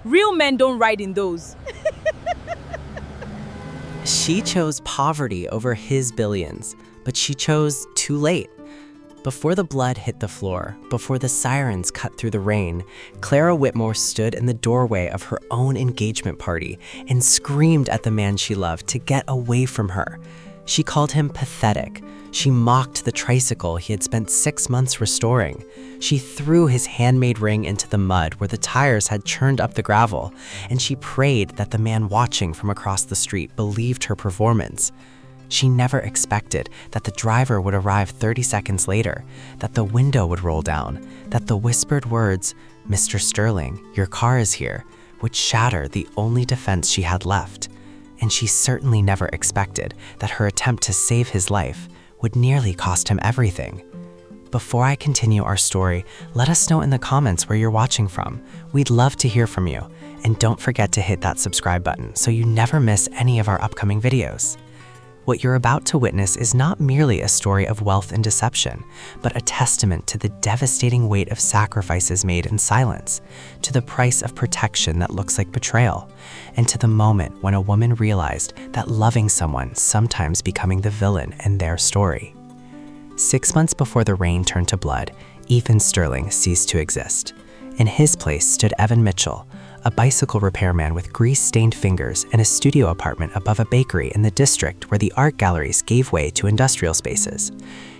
Real men don't ride in those. She chose poverty over his billions, but she chose too late. Before the blood hit the floor, before the sirens cut through the rain, Clara Whitmore stood in the doorway of her own engagement party and screamed at the man she loved to get away from her. She called him pathetic. She mocked the tricycle he had spent 6 months restoring. She threw his handmade ring into the mud where the tires had churned up the gravel, and she prayed that the man watching from across the street believed her performance. She never expected that the driver would arrive 30 seconds later, that the window would roll down, that the whispered words, "Mr. Sterling, your car is here," would shatter the only defense she had left. And she certainly never expected that her attempt to save his life would nearly cost him everything. Before I continue our story, let us know in the comments where you're watching from. We'd love to hear from you. And don't forget to hit that subscribe button so you never miss any of our upcoming videos. What you're about to witness is not merely a story of wealth and deception, but a testament to the devastating weight of sacrifices made in silence, to the price of protection that looks like betrayal, and to the moment when a woman realized that loving someone sometimes becoming the villain in their story. 6 months before the rain turned to blood, Ethan Sterling ceased to exist. In his place stood Evan Mitchell, a bicycle repairman with grease-stained fingers in a studio apartment above a bakery in the district where the art galleries gave way to industrial spaces.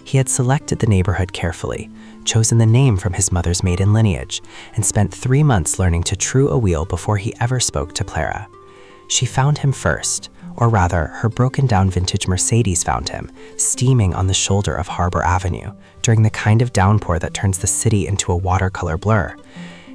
He had selected the neighborhood carefully, chosen the name from his mother's maiden lineage, and spent 3 months learning to true a wheel before he ever spoke to Clara. She found him first, or rather, her broken-down vintage Mercedes found him, steaming on the shoulder of Harbor Avenue, during the kind of downpour that turns the city into a watercolor blur.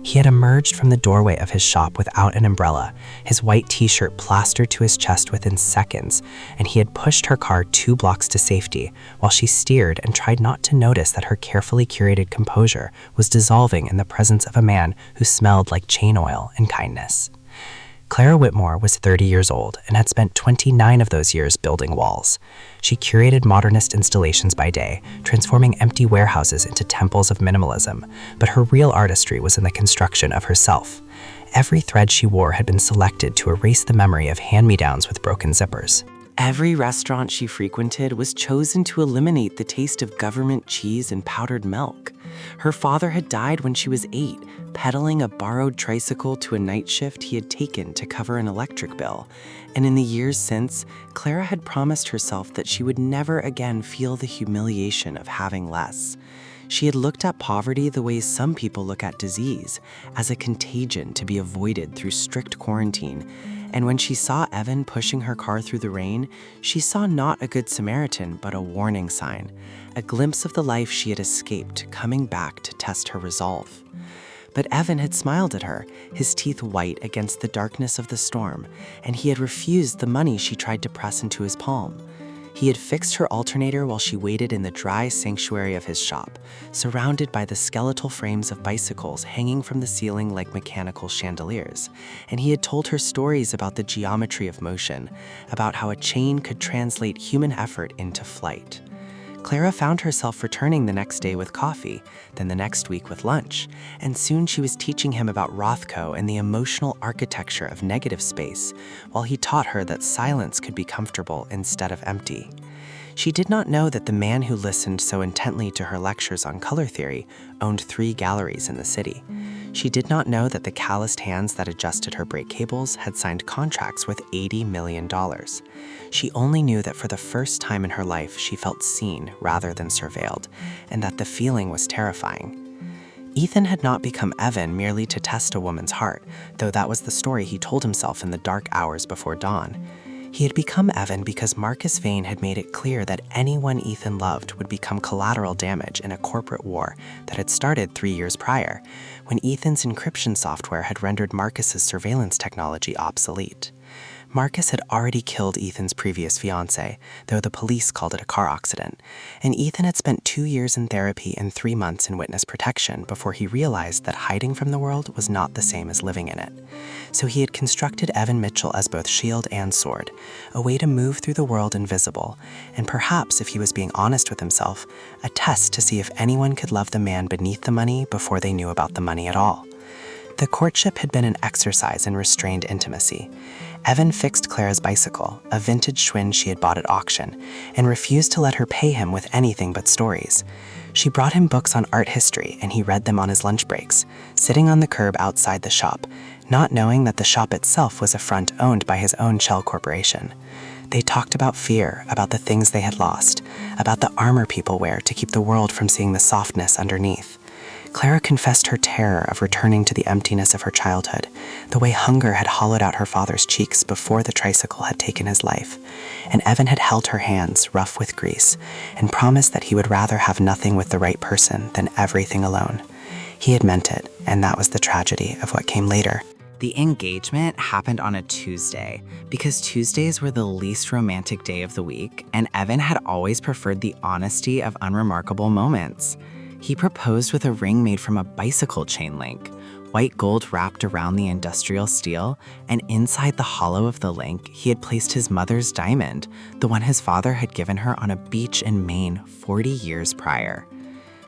He had emerged from the doorway of his shop without an umbrella, his white t-shirt plastered to his chest within seconds, and he had pushed her car 2 blocks to safety while she steered and tried not to notice that her carefully curated composure was dissolving in the presence of a man who smelled like chain oil and kindness. Clara Whitmore was 30 years old and had spent 29 of those years building walls. She curated modernist installations by day, transforming empty warehouses into temples of minimalism, but her real artistry was in the construction of herself. Every thread she wore had been selected to erase the memory of hand-me-downs with broken zippers. Every restaurant she frequented was chosen to eliminate the taste of government cheese and powdered milk. Her father had died when she was 8, pedaling a borrowed tricycle to a night shift he had taken to cover an electric bill. And in the years since, Clara had promised herself that she would never again feel the humiliation of having less. She had looked at poverty the way some people look at disease, as a contagion to be avoided through strict quarantine. And when she saw Evan pushing her car through the rain, she saw not a good Samaritan, but a warning sign, a glimpse of the life she had escaped coming back to test her resolve. But Evan had smiled at her, his teeth white against the darkness of the storm, and he had refused the money she tried to press into his palm. He had fixed her alternator while she waited in the dry sanctuary of his shop, surrounded by the skeletal frames of bicycles hanging from the ceiling like mechanical chandeliers. And he had told her stories about the geometry of motion, about how a chain could translate human effort into flight. Clara found herself returning the next day with coffee, then the next week with lunch, and soon she was teaching him about Rothko and the emotional architecture of negative space, while he taught her that silence could be comfortable instead of empty. She did not know that the man who listened so intently to her lectures on color theory owned 3 galleries in the city. She did not know that the calloused hands that adjusted her brake cables had signed contracts worth $80 million. She only knew that for the first time in her life she felt seen rather than surveilled, and that the feeling was terrifying. Ethan had not become Evan merely to test a woman's heart, though that was the story he told himself in the dark hours before dawn. He had become Evan because Marcus Vane had made it clear that anyone Ethan loved would become collateral damage in a corporate war that had started 3 years prior, when Ethan's encryption software had rendered Marcus's surveillance technology obsolete. Marcus had already killed Ethan's previous fiancée, though the police called it a car accident, and Ethan had spent 2 years in therapy and 3 months in witness protection before he realized that hiding from the world was not the same as living in it. So he had constructed Evan Mitchell as both shield and sword, a way to move through the world invisible, and perhaps, if he was being honest with himself, a test to see if anyone could love the man beneath the money before they knew about the money at all. The courtship had been an exercise in restrained intimacy. Evan fixed Clara's bicycle, a vintage Schwinn she had bought at auction, and refused to let her pay him with anything but stories. She brought him books on art history, and he read them on his lunch breaks, sitting on the curb outside the shop, not knowing that the shop itself was a front owned by his own shell corporation. They talked about fear, about the things they had lost, about the armor people wear to keep the world from seeing the softness underneath. Clara confessed her terror of returning to the emptiness of her childhood, the way hunger had hollowed out her father's cheeks before the tricycle had taken his life, and Evan had held her hands, rough with grease, and promised that he would rather have nothing with the right person than everything alone. He had meant it, and that was the tragedy of what came later. The engagement happened on a Tuesday because Tuesdays were the least romantic day of the week, and Evan had always preferred the honesty of unremarkable moments. He proposed with a ring made from a bicycle chain link, white gold wrapped around the industrial steel, and inside the hollow of the link, he had placed his mother's diamond, the one his father had given her on a beach in Maine 40 years prior.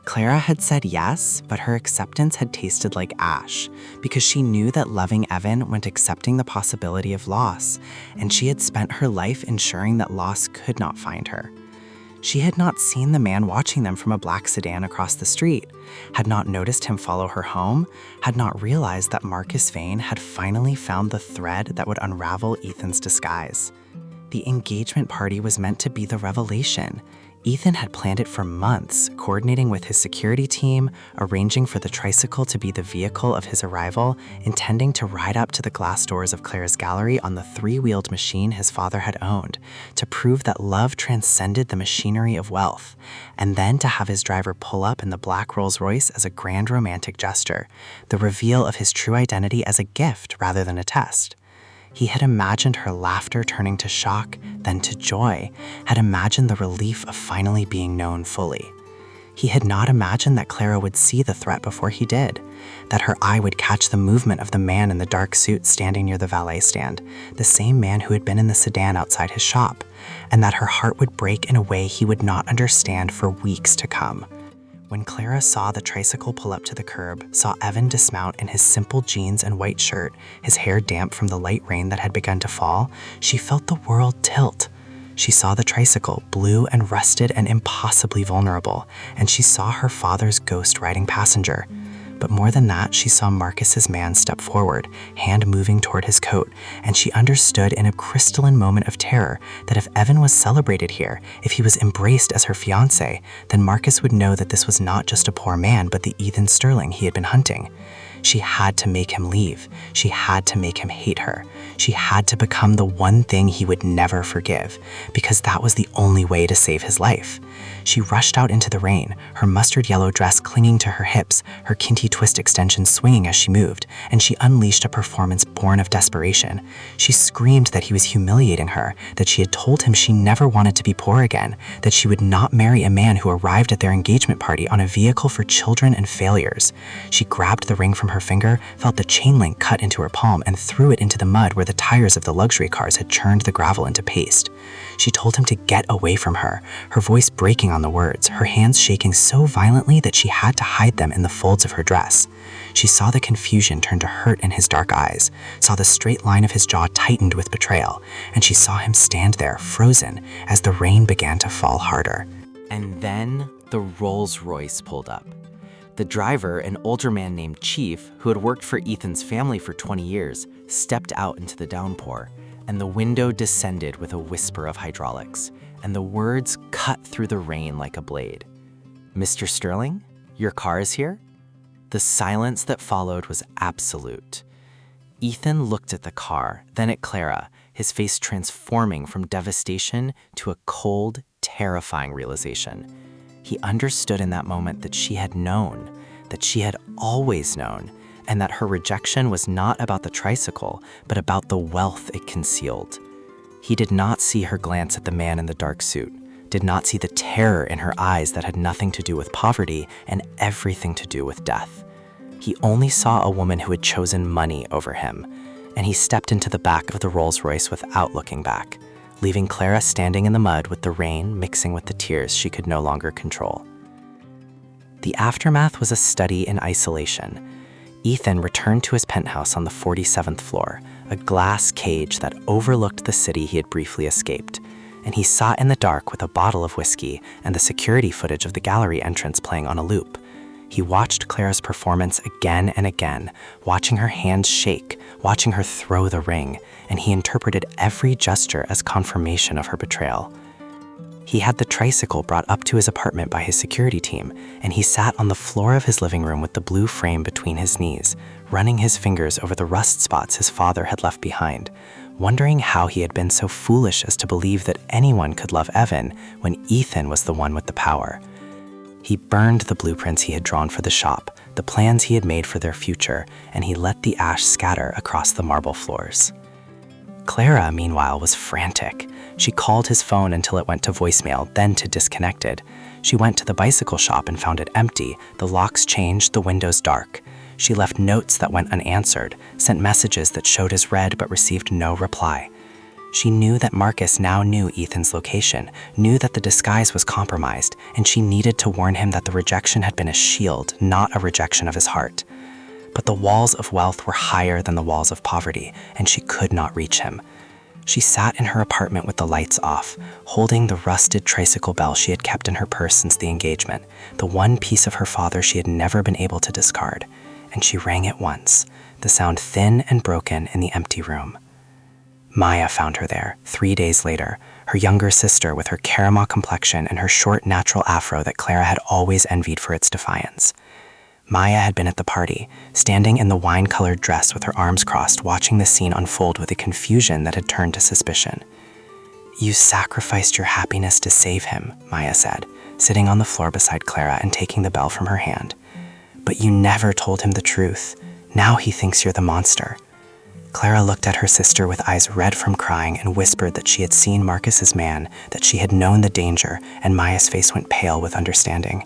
Clara had said yes, but her acceptance had tasted like ash, because she knew that loving Evan meant accepting the possibility of loss, and she had spent her life ensuring that loss could not find her. She had not seen the man watching them from a black sedan across the street, had not noticed him follow her home, had not realized that Marcus Vane had finally found the thread that would unravel Ethan's disguise. The engagement party was meant to be the revelation. Ethan had planned it for months, coordinating with his security team, arranging for the tricycle to be the vehicle of his arrival, intending to ride up to the glass doors of Clara's gallery on the three-wheeled machine his father had owned, to prove that love transcended the machinery of wealth, and then to have his driver pull up in the black Rolls-Royce as a grand romantic gesture, the reveal of his true identity as a gift rather than a test. He had imagined her laughter turning to shock, then to joy, had imagined the relief of finally being known fully. He had not imagined that Clara would see the threat before he did, that her eye would catch the movement of the man in the dark suit standing near the valet stand, the same man who had been in the sedan outside his shop, and that her heart would break in a way he would not understand for weeks to come. When Clara saw the tricycle pull up to the curb, saw Evan dismount in his simple jeans and white shirt, his hair damp from the light rain that had begun to fall, she felt the world tilt. She saw the tricycle, blue and rusted and impossibly vulnerable, and she saw her father's ghost riding passenger. But more than that, she saw Marcus's man step forward, hand moving toward his coat, and she understood in a crystalline moment of terror that if Evan was celebrated here, if he was embraced as her fiancé, then Marcus would know that this was not just a poor man, but the Ethan Sterling he had been hunting. She had to make him leave. She had to make him hate her. She had to become the one thing he would never forgive, because that was the only way to save his life. She rushed out into the rain, her mustard yellow dress clinging to her hips, her kinty twist extensions swinging as she moved, and she unleashed a performance born of desperation. She screamed that he was humiliating her, that she had told him she never wanted to be poor again, that she would not marry a man who arrived at their engagement party on a vehicle for children and failures. She grabbed the ring from her finger, felt the chain link cut into her palm, and threw it into the mud where the tires of the luxury cars had churned the gravel into paste. She told him to get away from her, her voice breaking on the words, her hands shaking so violently that she had to hide them in the folds of her dress. She saw the confusion turn to hurt in his dark eyes, saw the straight line of his jaw tightened with betrayal, and she saw him stand there, frozen, as the rain began to fall harder. And then the Rolls-Royce pulled up. The driver, an older man named Chief, who had worked for Ethan's family for 20 years, stepped out into the downpour, and the window descended with a whisper of hydraulics, and the words cut through the rain like a blade. "Mr. Sterling, your car is here?" The silence that followed was absolute. Ethan looked at the car, then at Clara, his face transforming from devastation to a cold, terrifying realization. He understood in that moment that she had known, that she had always known, and that her rejection was not about the tricycle, but about the wealth it concealed. He did not see her glance at the man in the dark suit, did not see the terror in her eyes that had nothing to do with poverty and everything to do with death. He only saw a woman who had chosen money over him, and he stepped into the back of the Rolls-Royce without looking back, leaving Clara standing in the mud with the rain mixing with the tears she could no longer control. The aftermath was a study in isolation. Ethan returned to his penthouse on the 47th floor, a glass cage that overlooked the city he had briefly escaped, and he sat in the dark with a bottle of whiskey and the security footage of the gallery entrance playing on a loop. He watched Clara's performance again and again, watching her hands shake, watching her throw the ring, and he interpreted every gesture as confirmation of her betrayal. He had the tricycle brought up to his apartment by his security team, and he sat on the floor of his living room with the blue frame between his knees, running his fingers over the rust spots his father had left behind, wondering how he had been so foolish as to believe that anyone could love Evan when Ethan was the one with the power. He burned the blueprints he had drawn for the shop, the plans he had made for their future, and he let the ash scatter across the marble floors. Clara, meanwhile, was frantic. She called his phone until it went to voicemail, then to disconnected. She went to the bicycle shop and found it empty, the locks changed, the windows dark. She left notes that went unanswered, sent messages that showed as read but received no reply. She knew that Marcus now knew Ethan's location, knew that the disguise was compromised, and she needed to warn him that the rejection had been a shield, not a rejection of his heart. But the walls of wealth were higher than the walls of poverty, and she could not reach him. She sat in her apartment with the lights off, holding the rusted tricycle bell she had kept in her purse since the engagement, the one piece of her father she had never been able to discard, and she rang it once, the sound thin and broken in the empty room. Maya found her there 3 days later, her younger sister with her caramel complexion and her short natural afro that Clara had always envied for its defiance. Maya had been at the party, standing in the wine-colored dress with her arms crossed, watching the scene unfold with a confusion that had turned to suspicion. "You sacrificed your happiness to save him," Maya said, sitting on the floor beside Clara and taking the bell from her hand. "But you never told him the truth. Now he thinks you're the monster." Clara looked at her sister with eyes red from crying and whispered that she had seen Marcus's man, that she had known the danger, and Maya's face went pale with understanding.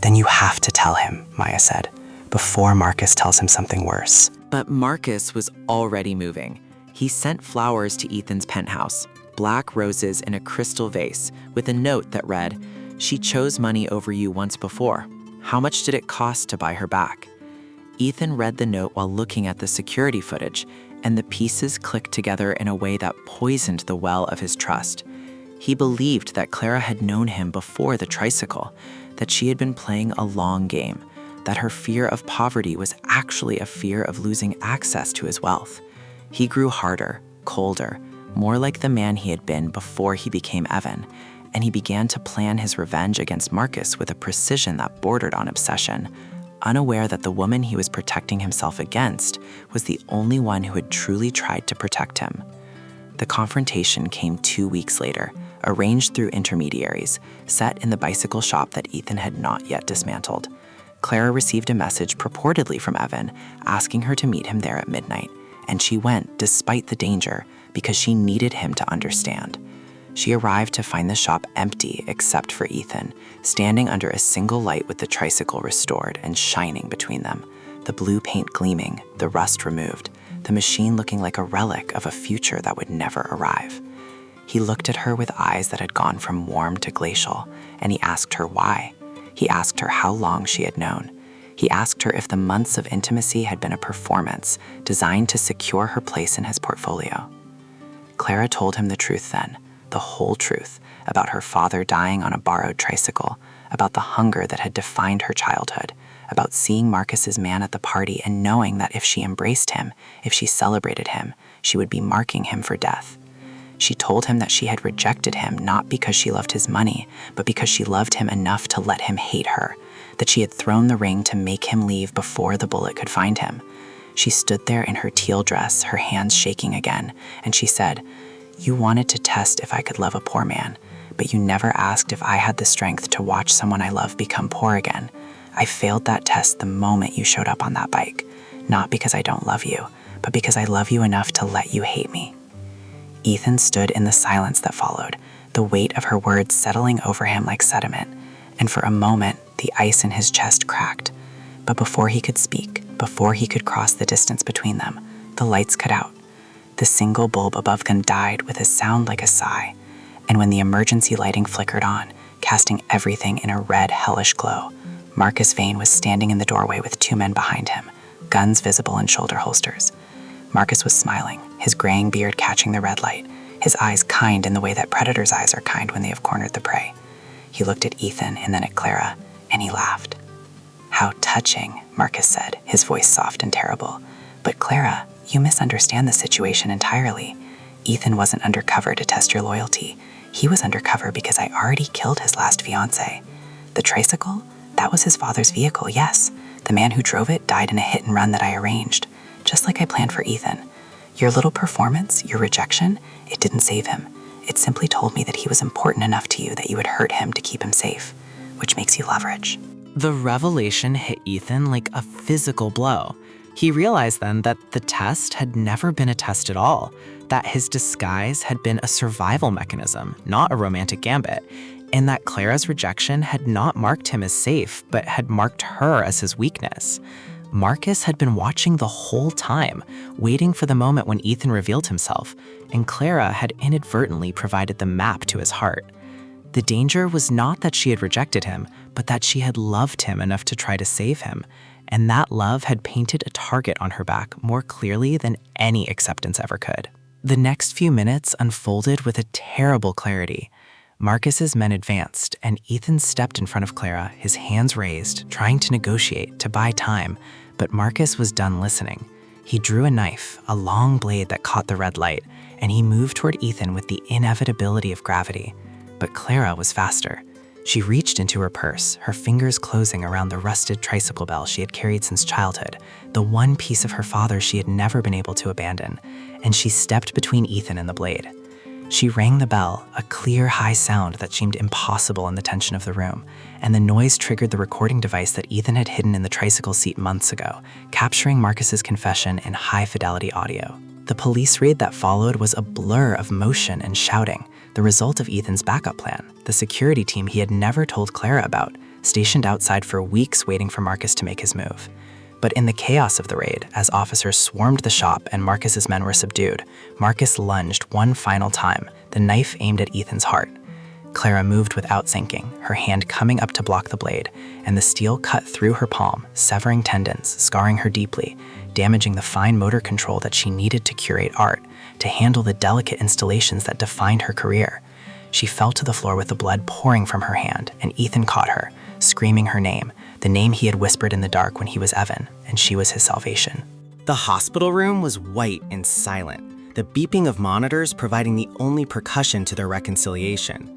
"Then you have to tell him," Maya said, "before Marcus tells him something worse." But Marcus was already moving. He sent flowers to Ethan's penthouse, black roses in a crystal vase, with a note that read, "She chose money over you once before. How much did it cost to buy her back?" Ethan read the note while looking at the security footage, and the pieces clicked together in a way that poisoned the well of his trust. He believed that Clara had known him before the tricycle, that she had been playing a long game, that her fear of poverty was actually a fear of losing access to his wealth. He grew harder, colder, more like the man he had been before he became Evan, and he began to plan his revenge against Marcus with a precision that bordered on obsession, unaware that the woman he was protecting himself against was the only one who had truly tried to protect him. The confrontation came 2 weeks later, arranged through intermediaries, set in the bicycle shop that Ethan had not yet dismantled. Clara received a message purportedly from Evan, asking her to meet him there at midnight, and she went despite the danger because she needed him to understand. She arrived to find the shop empty except for Ethan, standing under a single light with the tricycle restored and shining between them, the blue paint gleaming, the rust removed, the machine looking like a relic of a future that would never arrive. He looked at her with eyes that had gone from warm to glacial, and he asked her why. He asked her how long she had known. He asked her if the months of intimacy had been a performance designed to secure her place in his portfolio. Clara told him the truth then, the whole truth, about her father dying on a borrowed tricycle, about the hunger that had defined her childhood, about seeing Marcus's man at the party and knowing that if she embraced him, if she celebrated him, she would be marking him for death. She told him that she had rejected him not because she loved his money, but because she loved him enough to let him hate her, that she had thrown the ring to make him leave before the bullet could find him. She stood there in her teal dress, her hands shaking again, and she said, "You wanted to test if I could love a poor man, but you never asked if I had the strength to watch someone I love become poor again. I failed that test the moment you showed up on that bike, not because I don't love you, but because I love you enough to let you hate me." Ethan stood in the silence that followed, the weight of her words settling over him like sediment, and for a moment, the ice in his chest cracked. But before he could speak, before he could cross the distance between them, the lights cut out. The single bulb above them died with a sound like a sigh, and when the emergency lighting flickered on, casting everything in a red, hellish glow, Marcus Vane was standing in the doorway with 2 men behind him, guns visible in shoulder holsters. Marcus was smiling, his graying beard catching the red light, his eyes kind in the way that predators' eyes are kind when they have cornered the prey. He looked at Ethan and then at Clara, and he laughed. "How touching," Marcus said, his voice soft and terrible. "But Clara, you misunderstand the situation entirely. Ethan wasn't undercover to test your loyalty. He was undercover because I already killed his last fiancé. The Tricycle? That was his father's vehicle, yes. The man who drove it died in a hit and run that I arranged, just like I planned for Ethan. Your little performance, your rejection, it didn't save him. It simply told me that he was important enough to you that you would hurt him to keep him safe, which makes you leverage." The revelation hit Ethan like a physical blow. He realized then that the test had never been a test at all, that his disguise had been a survival mechanism, not a romantic gambit, and that Clara's rejection had not marked him as safe, but had marked her as his weakness. Marcus had been watching the whole time, waiting for the moment when Ethan revealed himself, and Clara had inadvertently provided the map to his heart. The danger was not that she had rejected him, but that she had loved him enough to try to save him, and that love had painted a target on her back more clearly than any acceptance ever could. The next few minutes unfolded with a terrible clarity. Marcus's men advanced, and Ethan stepped in front of Clara, his hands raised, trying to negotiate, to buy time, but Marcus was done listening. He drew a knife, a long blade that caught the red light, and he moved toward Ethan with the inevitability of gravity. But Clara was faster. She reached into her purse, her fingers closing around the rusted tricycle bell she had carried since childhood, the one piece of her father she had never been able to abandon, and she stepped between Ethan and the blade. She rang the bell, a clear, high sound that seemed impossible in the tension of the room, and the noise triggered the recording device that Ethan had hidden in the tricycle seat months ago, capturing Marcus's confession in high-fidelity audio. The police raid that followed was a blur of motion and shouting, the result of Ethan's backup plan, the security team he had never told Clara about, stationed outside for weeks waiting for Marcus to make his move. But in the chaos of the raid, as officers swarmed the shop and Marcus's men were subdued, Marcus lunged one final time, the knife aimed at Ethan's heart. Clara moved without sinking, her hand coming up to block the blade, and the steel cut through her palm, severing tendons, scarring her deeply, damaging the fine motor control that she needed to curate art, to handle the delicate installations that defined her career. She fell to the floor with the blood pouring from her hand, and Ethan caught her, screaming her name, the name he had whispered in the dark when he was Evan, and she was his salvation. The hospital room was white and silent, the beeping of monitors providing the only percussion to their reconciliation.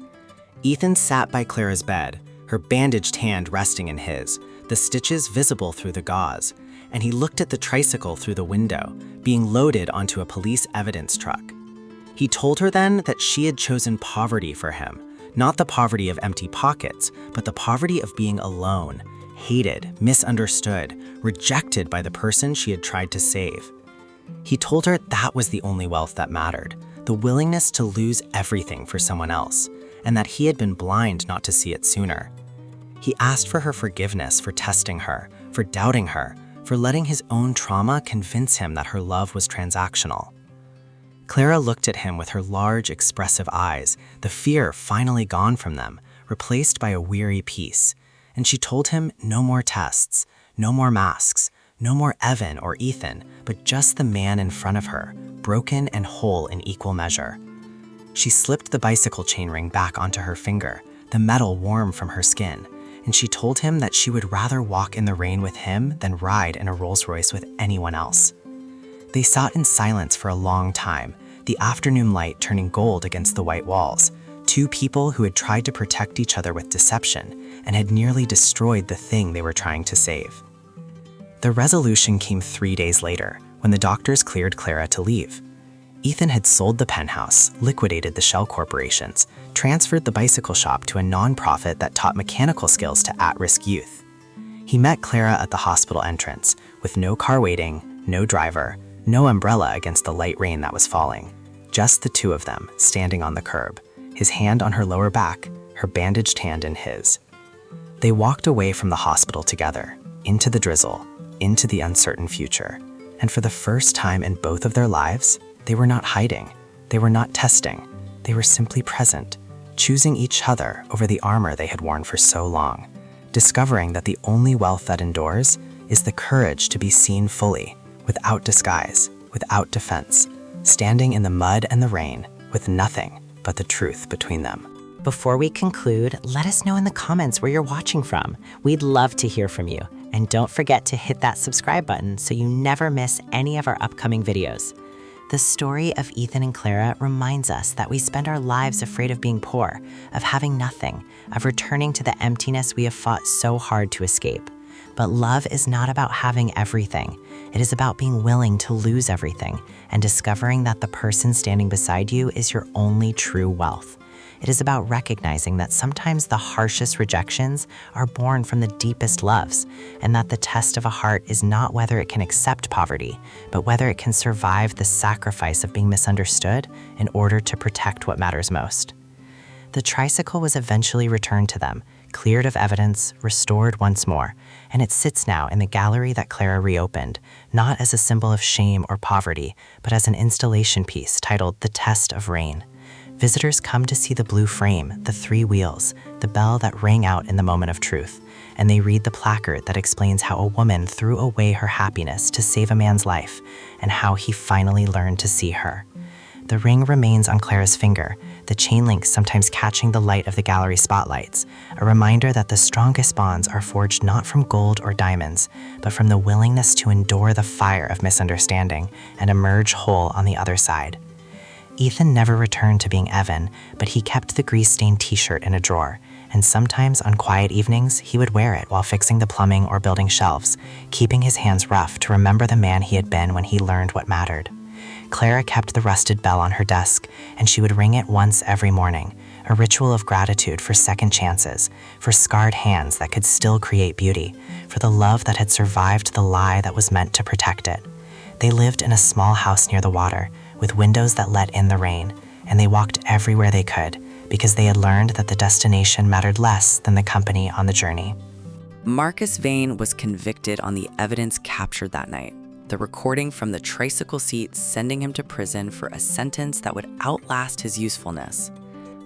Ethan sat by Clara's bed, her bandaged hand resting in his, the stitches visible through the gauze, and he looked at the tricycle through the window, being loaded onto a police evidence truck. He told her then that she had chosen poverty for him, not the poverty of empty pockets, but the poverty of being alone, hated, misunderstood, rejected by the person she had tried to save. He told her that was the only wealth that mattered, the willingness to lose everything for someone else, and that he had been blind not to see it sooner. He asked for her forgiveness for testing her, for doubting her, for letting his own trauma convince him that her love was transactional. Clara looked at him with her large, expressive eyes, the fear finally gone from them, replaced by a weary peace, and she told him no more tests, no more masks, no more Evan or Ethan, but just the man in front of her, broken and whole in equal measure. She slipped the bicycle chainring back onto her finger, the metal warm from her skin, and she told him that she would rather walk in the rain with him than ride in a Rolls-Royce with anyone else. They sat in silence for a long time, the afternoon light turning gold against the white walls, two people who had tried to protect each other with deception and had nearly destroyed the thing they were trying to save. The resolution came 3 days later, when the doctors cleared Clara to leave. Ethan had sold the penthouse, liquidated the shell corporations, transferred the bicycle shop to a nonprofit that taught mechanical skills to at-risk youth. He met Clara at the hospital entrance, with no car waiting, no driver, no umbrella against the light rain that was falling. Just the two of them, standing on the curb, his hand on her lower back, her bandaged hand in his. They walked away from the hospital together, into the drizzle, into the uncertain future. And for the first time in both of their lives, they were not hiding, they were not testing, they were simply present, choosing each other over the armor they had worn for so long, discovering that the only wealth that endures is the courage to be seen fully, without disguise, without defense, standing in the mud and the rain, with nothing but the truth between them. Before we conclude, let us know in the comments where you're watching from. We'd love to hear from you. And don't forget to hit that subscribe button so you never miss any of our upcoming videos. The story of Ethan and Clara reminds us that we spend our lives afraid of being poor, of having nothing, of returning to the emptiness we have fought so hard to escape. But love is not about having everything. It is about being willing to lose everything and discovering that the person standing beside you is your only true wealth. It is about recognizing that sometimes the harshest rejections are born from the deepest loves, and that the test of a heart is not whether it can accept poverty, but whether it can survive the sacrifice of being misunderstood in order to protect what matters most. The tricycle was eventually returned to them, cleared of evidence, restored once more, and it sits now in the gallery that Clara reopened, not as a symbol of shame or poverty, but as an installation piece titled The Test of Rain. Visitors come to see the blue frame, the 3 wheels, the bell that rang out in the moment of truth, and they read the placard that explains how a woman threw away her happiness to save a man's life, and how he finally learned to see her. The ring remains on Clara's finger, the chain link sometimes catching the light of the gallery spotlights, a reminder that the strongest bonds are forged not from gold or diamonds, but from the willingness to endure the fire of misunderstanding and emerge whole on the other side. Ethan never returned to being Evan, but he kept the grease-stained t-shirt in a drawer, and sometimes on quiet evenings, he would wear it while fixing the plumbing or building shelves, keeping his hands rough to remember the man he had been when he learned what mattered. Clara kept the rusted bell on her desk, and she would ring it once every morning, a ritual of gratitude for second chances, for scarred hands that could still create beauty, for the love that had survived the lie that was meant to protect it. They lived in a small house near the water, with windows that let in the rain, and they walked everywhere they could because they had learned that the destination mattered less than the company on the journey. Marcus Vane was convicted on the evidence captured that night, the recording from the tricycle seat sending him to prison for a sentence that would outlast his usefulness.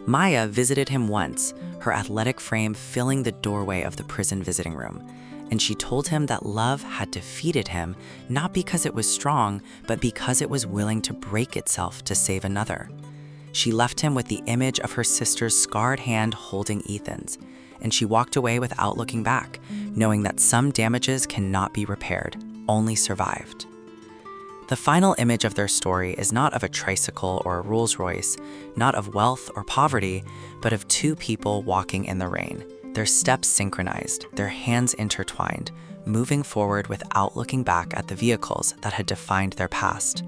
Maya visited him once, her athletic frame filling the doorway of the prison visiting room, and she told him that love had defeated him, not because it was strong, but because it was willing to break itself to save another. She left him with the image of her sister's scarred hand holding Ethan's, and she walked away without looking back, knowing that some damages cannot be repaired, only survived. The final image of their story is not of a tricycle or a Rolls-Royce, not of wealth or poverty, but of 2 people walking in the rain, their steps synchronized, their hands intertwined, moving forward without looking back at the vehicles that had defined their past.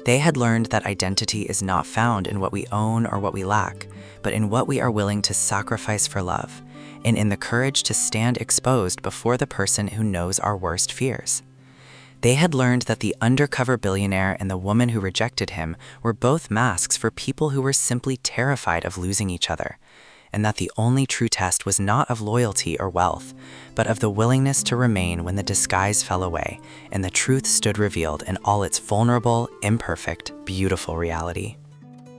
They had learned that identity is not found in what we own or what we lack, but in what we are willing to sacrifice for love, and in the courage to stand exposed before the person who knows our worst fears. They had learned that the undercover billionaire and the woman who rejected him were both masks for people who were simply terrified of losing each other, and that the only true test was not of loyalty or wealth, but of the willingness to remain when the disguise fell away and the truth stood revealed in all its vulnerable, imperfect, beautiful reality.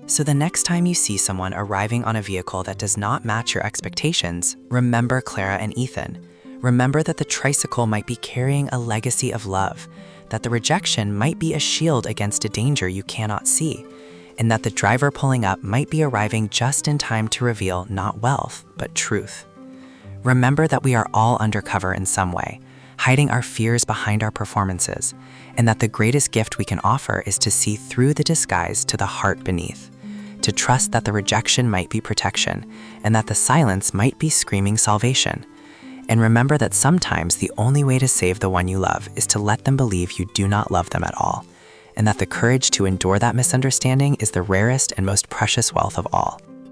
So the next time you see someone arriving on a vehicle that does not match your expectations, remember Clara and Ethan. Remember that the tricycle might be carrying a legacy of love, that the rejection might be a shield against a danger you cannot see, and that the driver pulling up might be arriving just in time to reveal not wealth, but truth. Remember that we are all undercover in some way, hiding our fears behind our performances, and that the greatest gift we can offer is to see through the disguise to the heart beneath, to trust that the rejection might be protection, and that the silence might be screaming salvation. And remember that sometimes the only way to save the one you love is to let them believe you do not love them at all, and that the courage to endure that misunderstanding is the rarest and most precious wealth of all.